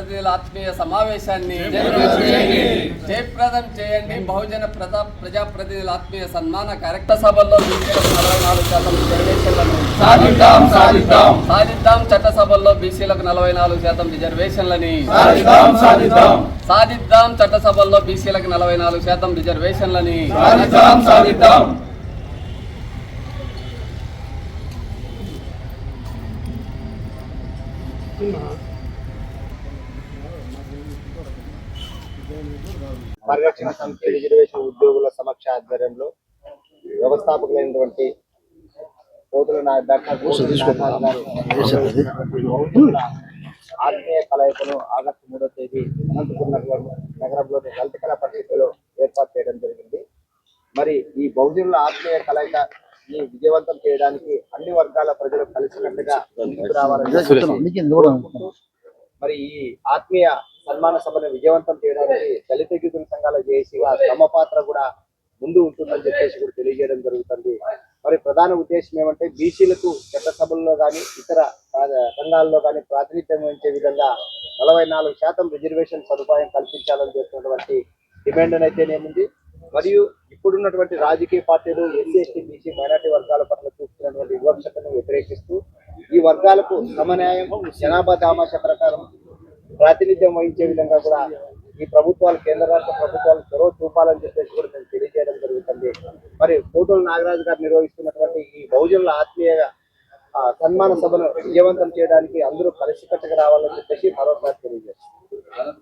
ప్రజాప్రతినిధుల ఆత్మీయ సమావేశాన్ని జయప్రదం చేయండి. బహుజన ప్రజాప్రతినిధుల ఆత్మీయ సన్మాన కార్యక్రమ సభల్లో బీసీలకు 44% రిజర్వేషన్లను సాధిద్దాం. చట్టసభల్లో బీసీలకు 44% రిజర్వేషన్లని సాధిద్దాం. చట్టసభల్లో బీసీలకు 44% రిజర్వేషన్లని సాధిద్దాం. పరిరక్షణ సమితి రిజర్వేషన్ ఉద్యోగుల సమక్ష ఆధ్వర్యంలో వ్యవస్థాపకులైనటువంటి ఆత్మీయ కలయికను ఆగస్టు 3వ తేదీ అనంతపురం నగరంలోని లలిత కళా పరిస్థితిలో ఏర్పాటు చేయడం జరిగింది. మరి ఈ బహుజనుల ఆత్మీయ కలయిక ని విజయవంతం చేయడానికి అన్ని వర్గాల ప్రజలు కలిసికట్టుగా ముందుకు రావాలని మరి ఈ ఆత్మీయ సన్మాన సభను విజయవంతం చేయడానికి దళిత గిరిజన సంఘాల జేఏసీగా తమ పాత్ర కూడా ముందు ఉంటుందని చెప్పేసి కూడా తెలియజేయడం జరుగుతుంది. మరి ప్రధాన ఉద్దేశం ఏమంటే బీసీలకు చట్టసభల్లో కానీ ఇతర రంగాల్లో కానీ ప్రాతినిధ్యం వహించే విధంగా 44% రిజర్వేషన్ సదుపాయం కల్పించాలని చేస్తున్నటువంటి డిమాండ్ అయితేనేముంది. మరియు ఇప్పుడున్నటువంటి రాజకీయ పార్టీలు ఎస్సీ ఎస్టీ బీసీ మైనార్టీ వర్గాల పట్ల చూపుతున్నటువంటి వివక్షతను వ్యతిరేకిస్తూ ఈ వర్గాలకు సమన్యాయం జనాభా దామాష ప్రకారం ప్రాతినిధ్యం వహించే విధంగా కూడా ఈ ప్రభుత్వాలు కేంద్ర రాష్ట్ర ప్రభుత్వాలు చొరవ చూపాలని చెప్పేసి కూడా మేము తెలియజేయడం జరుగుతుంది. మరి పోతుల నాగరాజు గారు నిర్వహిస్తున్నటువంటి ఈ బహుజనుల ఆత్మీయ సన్మాన సభను విజయవంతం చేయడానికి అందరూ కలిసికట్టుగా రావాలని చెప్పేసి మరోసారి తెలియజేస్తారు.